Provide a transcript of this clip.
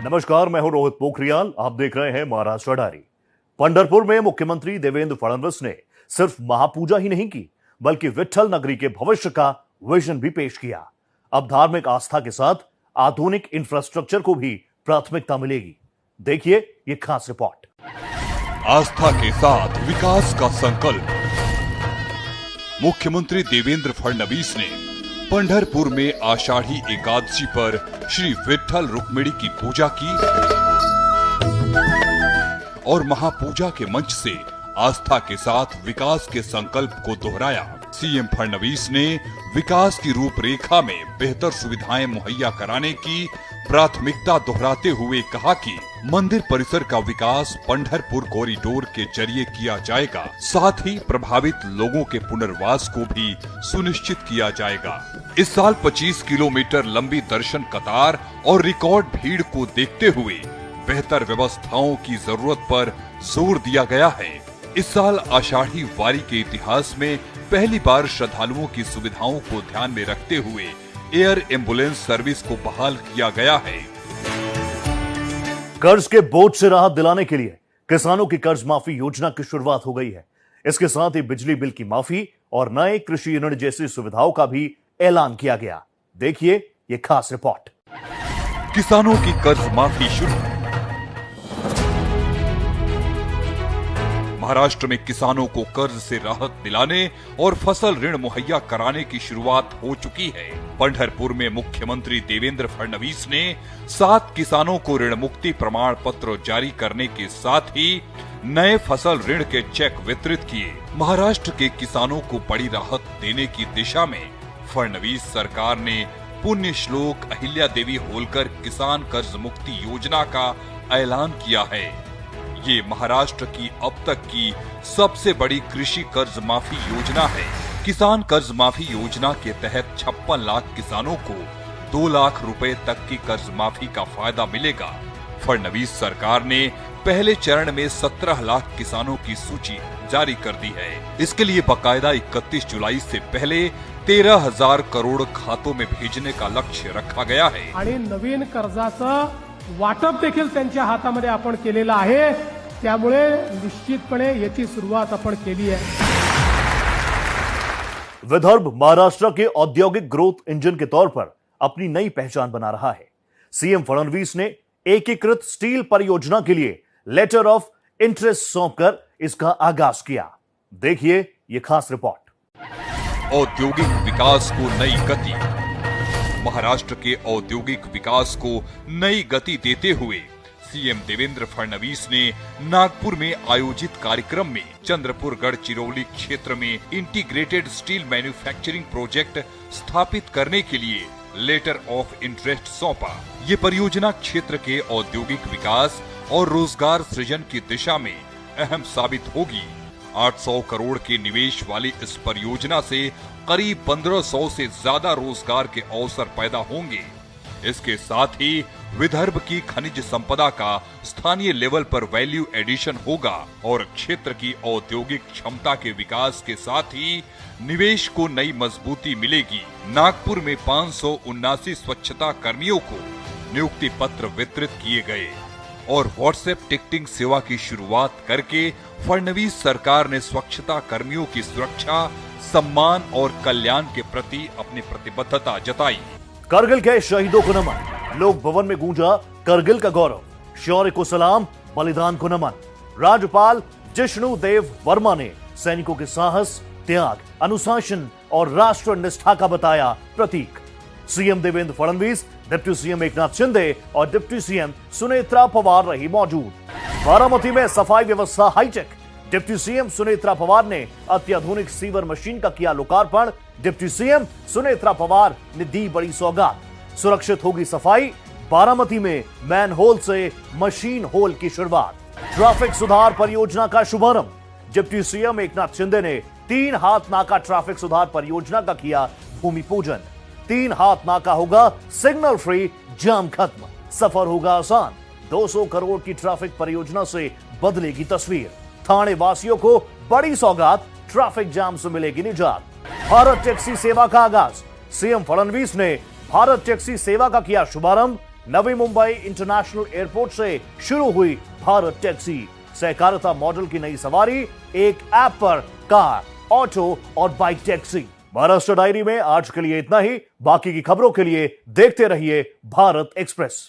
नमस्कार, मैं हूं रोहित पोखरियाल। आप देख रहे हैं महाराष्ट्र डायरी। पंढरपुर में मुख्यमंत्री देवेंद्र फडणवीस ने सिर्फ महापूजा ही नहीं की, बल्कि विट्ठल नगरी के भविष्य का विजन भी पेश किया। अब धार्मिक आस्था के साथ आधुनिक इंफ्रास्ट्रक्चर को भी प्राथमिकता मिलेगी। देखिए ये खास रिपोर्ट। आस्था के साथ विकास का संकल्प। मुख्यमंत्री देवेंद्र फडणवीस ने पंढरपुर में आषाढ़ी एकादशी पर श्री विट्ठल रुक्मिणी की पूजा की और महापूजा के मंच से आस्था के साथ विकास के संकल्प को दोहराया। सीएम फडणवीस ने विकास की रूपरेखा में बेहतर सुविधाएं मुहैया कराने की प्राथमिकता दोहराते हुए कहा कि मंदिर परिसर का विकास पंढरपुर कॉरिडोर के जरिए किया जाएगा, साथ ही प्रभावित लोगों के पुनर्वास को भी सुनिश्चित किया जाएगा। इस साल 25 किलोमीटर लंबी दर्शन कतार और रिकॉर्ड भीड़ को देखते हुए बेहतर व्यवस्थाओं की जरूरत पर जोर दिया गया है। इस साल आषाढ़ी वारी के इतिहास में पहली बार श्रद्धालुओं की सुविधाओं को ध्यान में रखते हुए एयर एम्बुलेंस सर्विस को बहाल किया गया है। कर्ज के बोझ से राहत दिलाने के लिए किसानों की कर्ज माफी योजना की शुरुआत हो गई है। इसके साथ ही बिजली बिल की माफी और नए कृषि ऋण जैसी सुविधाओं का भी ऐलान किया गया। देखिए ये खास रिपोर्ट। किसानों की कर्ज माफी शुरू। महाराष्ट्र में किसानों को कर्ज से राहत दिलाने और फसल ऋण मुहैया कराने की शुरुआत हो चुकी है। पंढरपुर में मुख्यमंत्री देवेंद्र फडणवीस ने 7 किसानों को ऋण मुक्ति प्रमाण पत्र जारी करने के साथ ही नए फसल ऋण के चेक वितरित किए। महाराष्ट्र के किसानों को बड़ी राहत देने की दिशा में फडणवीस सरकार ने पुण्य श्लोक अहिल्या देवी होलकर किसान कर्ज मुक्ति योजना का ऐलान किया है। ये महाराष्ट्र की अब तक की सबसे बड़ी कृषि कर्ज माफी योजना है। किसान कर्ज माफी योजना के तहत 56 लाख किसानों को 2 लाख रुपए तक की कर्ज माफी का फायदा मिलेगा। फडणवीस सरकार ने पहले चरण में 17 लाख किसानों की सूची जारी कर दी है। इसके लिए बाकायदा 31 जुलाई से पहले 13,000 करोड़ खातों में भेजने का लक्ष्य रखा गया है। आणि नवीन कर्जाचं वाटप देखील त्यांच्या हातामध्ये आपण केलेलं आहे, त्यामुळे निश्चितपणे याची सुरुवात आपण केली आहे। विदर्भ महाराष्ट्र के औद्योगिक ग्रोथ इंजन के तौर पर अपनी नई पहचान बना रहा है। सीएम फडणवीस ने एकीकृत स्टील परियोजना के लिए लेटर ऑफ इंटरेस्ट सौंपकर इसका आगाज किया। देखिए ये खास रिपोर्ट। औद्योगिक विकास को नई गति। महाराष्ट्र के औद्योगिक विकास को नई गति देते हुए सीएम देवेंद्र फडणवीस ने नागपुर में आयोजित कार्यक्रम में चंद्रपुर गढ़चिरौली क्षेत्र में इंटीग्रेटेड स्टील मैन्युफैक्चरिंग प्रोजेक्ट स्थापित करने के लिए लेटर ऑफ इंटरेस्ट सौंपा। ये परियोजना क्षेत्र के औद्योगिक विकास और रोजगार सृजन की दिशा में अहम साबित होगी। 800 करोड़ के निवेश वाली इस परियोजना से करीब 1500 से ज्यादा रोजगार के अवसर पैदा होंगे। इसके साथ ही विदर्भ की खनिज संपदा का स्थानीय लेवल पर वैल्यू एडिशन होगा और क्षेत्र की औद्योगिक क्षमता के विकास के साथ ही निवेश को नई मजबूती मिलेगी। नागपुर में 579 स्वच्छता कर्मियों को नियुक्ति पत्र वितरित किए गए और व्हाट्सएप टिकटिंग सेवा की शुरुआत करके फडणवीस सरकार ने स्वच्छता कर्मियों की सुरक्षा, सम्मान और कल्याण के प्रति अपनी प्रतिबद्धता जताई। करगिल के शहीदों को नमन। लोक भवन में गूंजा करगिल का गौरव। शौर्य को सलाम, बलिदान को नमन। राज्यपाल जिष्णु देव वर्मा ने सैनिकों के साहस, त्याग, अनुशासन और राष्ट्र निष्ठा का बताया प्रतीक। CM Devendra Fadnavis, deputy CM Eknath Shinde और डिप्टी सीएम सुनेत्रा पवार रही मौजूद। बारामती में सफाई व्यवस्था high tech. Deputy CM Sunetra Pawar ने अत्याधुनिक सीवर मशीन का किया लोकार्पण। डिप्टी सीएम सुनेत्रा पवार ने दी बड़ी सौगात। सुरक्षित होगी सफाई। बारामती में मैन होल से मशीन होल की शुरुआत। ट्रैफिक सुधार परियोजना का शुभारंभ। डिप्टी सीएम एकनाथ शिंदे ने 3 हाथ नाका ट्रैफिक सुधार परियोजना का किया भूमि पूजन। 3 हाथ नाका होगा सिग्नल फ्री, जाम खत्म, सफर होगा आसान। 200 करोड़ की ट्रैफिक परियोजना से बदलेगी तस्वीर। थाने वासियों को बड़ी सौगात, ट्रैफिक जाम से मिलेगी निजात। भारत टैक्सी सेवा का आगाज। सीएम फडणवीस ने भारत टैक्सी सेवा का किया शुभारंभ। नवी मुंबई इंटरनेशनल एयरपोर्ट से शुरू हुई भारत टैक्सी। सहकारिता मॉडल की नई सवारी, एक ऐप पर कार, ऑटो और बाइक टैक्सी। महाराष्ट्र डायरी में आज के लिए इतना ही। बाकी की खबरों के लिए देखते रहिए भारत एक्सप्रेस।